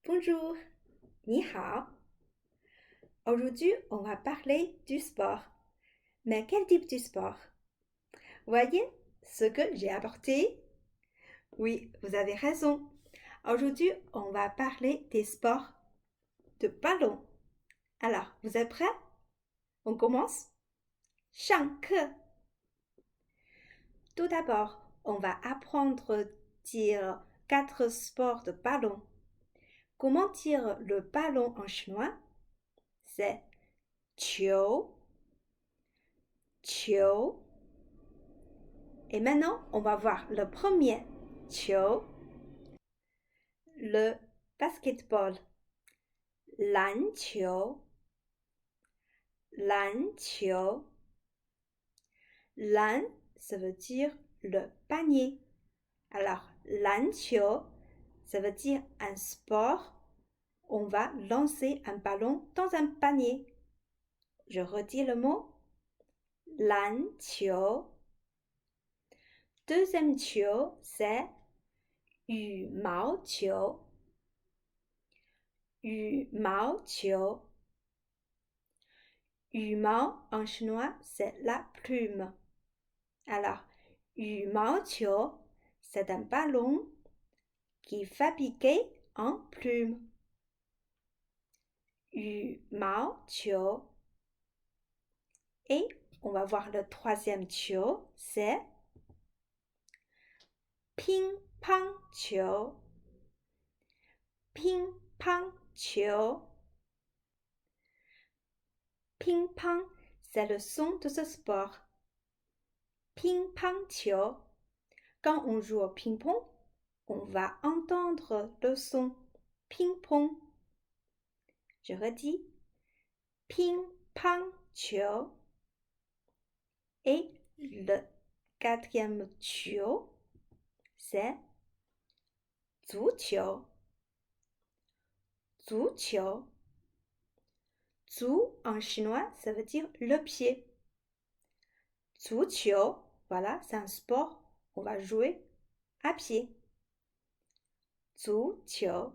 Bonjour, ni hao. Aujourd'hui, on va parler du sport. Mais quel type de sport? Voyez ce que j'ai apporté? Oui, vous avez raison. Aujourd'hui, on va parler des sports de ballon. Alors, vous êtes prêts? On commence? 上课. Tout d'abord, on va apprendre à dire 4 sports de ballon. Comment dire le ballon en chinois? C'est 球. 球. Et maintenant, on va voir le premier 球, le basketball. 篮球, 篮球. 篮, ça veut dire le panier. Alors, 篮球, ça veut dire un sport. On va lancer un ballon dans un panier. Je redis le mot. 篮球. Deuxième 球, c'est 羽毛球. 羽毛球. 羽毛 en chinois, c'est la plume. Alors, 羽毛球, c'est un ballon qui est fabriqué en plume. 羽毛球. Et on va voir le troisième 球, c'est 乒乓球. 乒乓球. Ping pong, c'est le son de ce sport. Ping pong球. Quand on joue au ping-pong, on va entendre le son ping-pong. Je redis. Ping pong球. Et le quatrième 球, c'est 足球. 足球. 足 en chinois, ça veut dire le pied. 足球, voilà, c'est un sport, on va jouer à pied. 足球.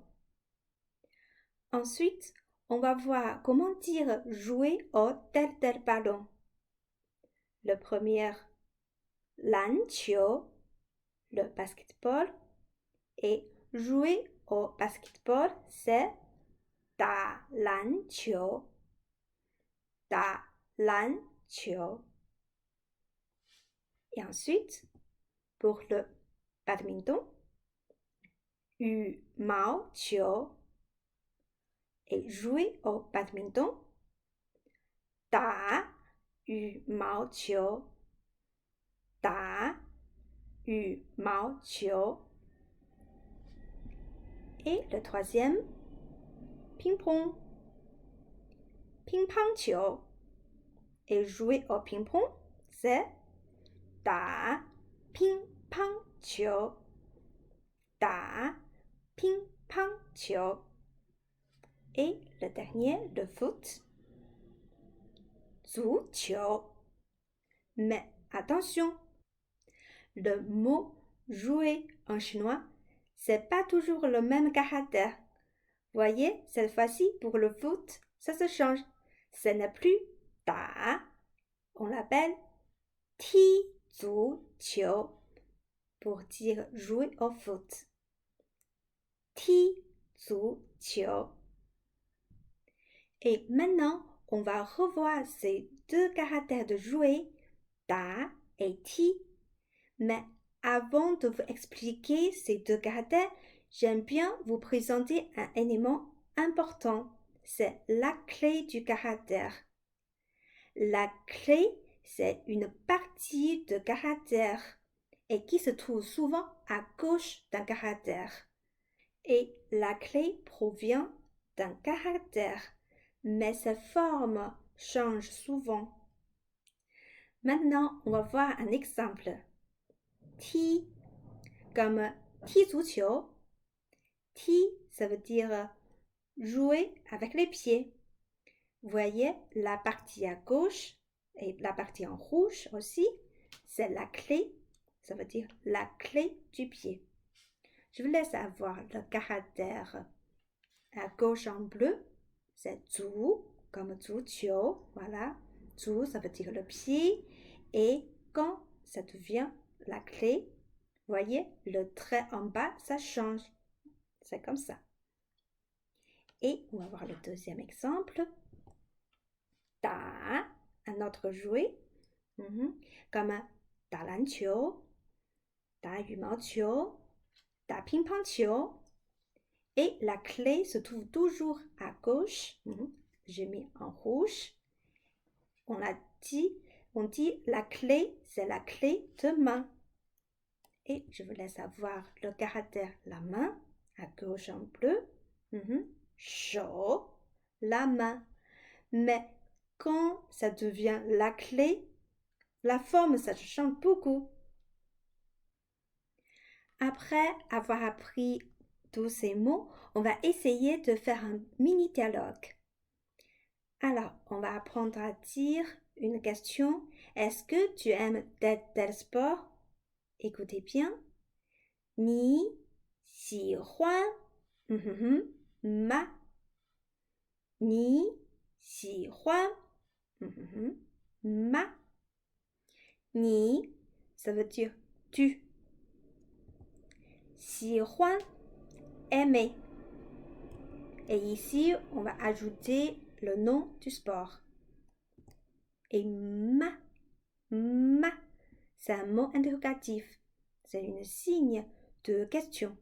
Ensuite, on va voir comment dire jouer au tel ballon. Le premier, 篮球, le basketball. Et jouer au basketball, c'est 打篮球. 打篮球. Et ensuite, pour le badminton, 羽毛球. Et jouer au badminton, 打羽毛球. 打羽毛球. Et le troisième, ping-pong. 乒乓球. Et jouer au ping-pong, c'est 打乒乓球. 打乒乓球. Et le dernier, le foot. 足球. Mais attention, le mot jouer en chinois, c'est pas toujours le même caractère. Voyez, cette fois-ci, pour le foot, ça se change. Ce n'est plus 打, on l'appelle 踢足球 pour dire jouer au foot. 踢足球. Et maintenant, on va revoir ces deux caractères de jouer, 打 et 踢. Mais avant de vous expliquer ces deux caractères, j'aime bien vous présenter un élément important. C'est la clé du caractère. La clé, c'est une partie de caractère et qui se trouve souvent à gauche d'un caractère. Et la clé provient d'un caractère, mais sa forme change souvent. Maintenant, on va voir un exemple. 踢 comme 踢足球. 踢, ça veut dire jouer avec les pieds. Vous voyez, la partie à gauche et la partie en rouge aussi, c'est la clé. Ça veut dire la clé du pied. Je vous laisse avoir le caractère À gauche en bleu, c'est 足, comme 足球, voilà. 足, ça veut dire le pied. Et quand ça devient la clé, voyez, le trait en bas, ça change. C'est comme ça. Et on va voir le deuxième exemple. 打, un autre jouet, comme 打篮球, 打羽毛球, 打乒乓球. Et la clé se trouve toujours à gauche. J'ai mis en rouge. On dit la clé, c'est la clé de main. Et je vous laisse avoir le caractère la main, à gauche en bleu. Chaud, la main. Mais quand ça devient la clé, la forme, ça change beaucoup. Après avoir appris tous ces mots, on va essayer de faire un mini dialogue. Alors, on va apprendre à dire une question. Est-ce que tu aimes tel sport? Écoutez bien. 你喜欢吗？你喜欢吗？你 ça veut dire tu. 喜欢 aimer. Et ici, on va ajouter le nom du sport. Et ma, c'est un mot interrogatif. C'est un signe de question.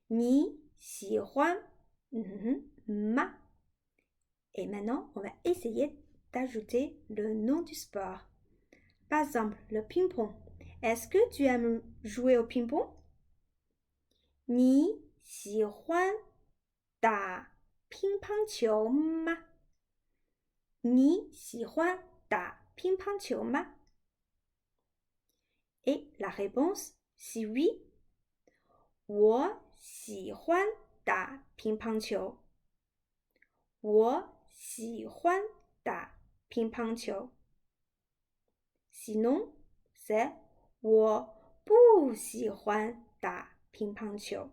你喜欢吗? Et maintenant, on va essayer d'ajouter le nom du sport. Par exemple, le ping-pong. Est-ce que tu aimes jouer au ping-pong? 你喜欢打乒乓球吗？你喜欢打乒乓球吗？ Et la réponse, c'est oui. 我喜欢打乒乓球。我喜欢打乒乓球。Sinon, c'est 我不喜欢打乒乓球。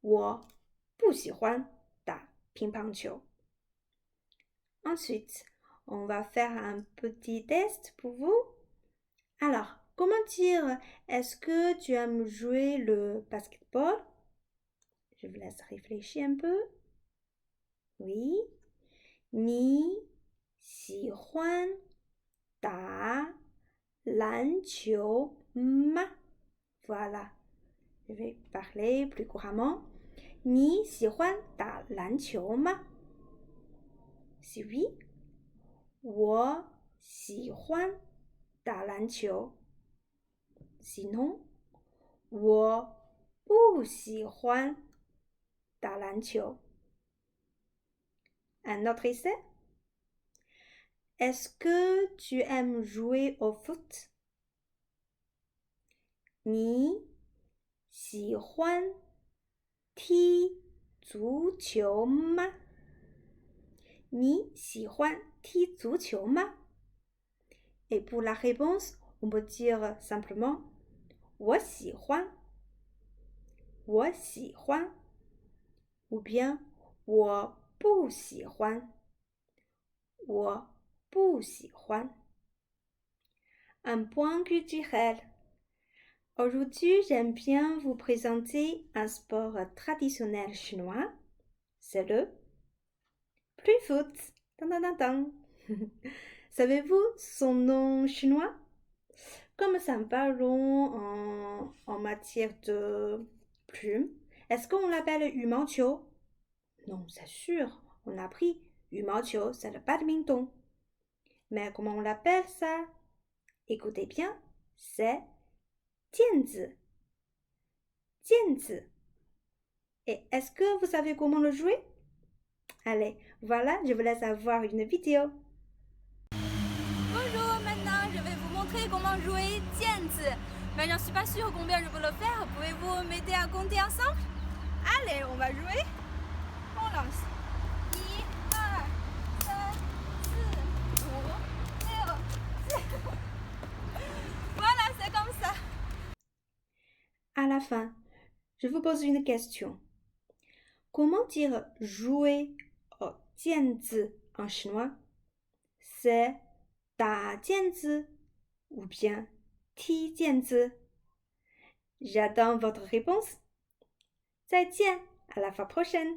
我不喜欢打乒乓球。Ensuite, on va faire un petit test pour vous. Alors, comment dire, est-ce que tu aimes jouer le basketball? Je vous laisse réfléchir un peu. Oui. 你喜欢打篮球吗? Voilà. Je vais parler plus couramment. 你喜欢打篮球吗? Si oui, 我喜欢打篮球。Sinon, 我不喜欢打篮球。Un autre essai? Est-ce que tu aimes jouer au foot? 你喜欢踢足球吗？你喜欢踢足球吗？ Et pour la réponse, on peut dire simplement 我喜欢 我喜欢 ou bien 我不喜欢我不喜欢 Un point culturel. Aujourd'hui, j'aime bien vous présenter un sport traditionnel chinois. C'est le pluie-foot. Savez-vous son nom chinois? Comme ça parlons en matière de plumes, est-ce qu'on l'appelle 羽毛球? Non, c'est sûr, on a appris 羽毛球, c'est le badminton. Mais comment on l'appelle ça? Écoutez bien, c'est 毽子. 毽子. Et est-ce que vous savez comment le jouer? Allez, voilà, je vous laisse avoir une vidéo. Bonjour, maintenant je vais vous montrer comment jouer 毽子. Mais j'en suis pas sûre combien je peux le faire. Pouvez-vous m'aider à compter ensemble? Allez, on va jouer. On lance. 1, 2, 3, 4, 5, 6, 7. Voilà, c'est comme ça. À la fin, je vous pose une question. Comment dire jouer au 毽子 en chinois? C'est 打毽子 ou bien 踢毽子? J'attends votre réponse. 再见, à la fois prochaine.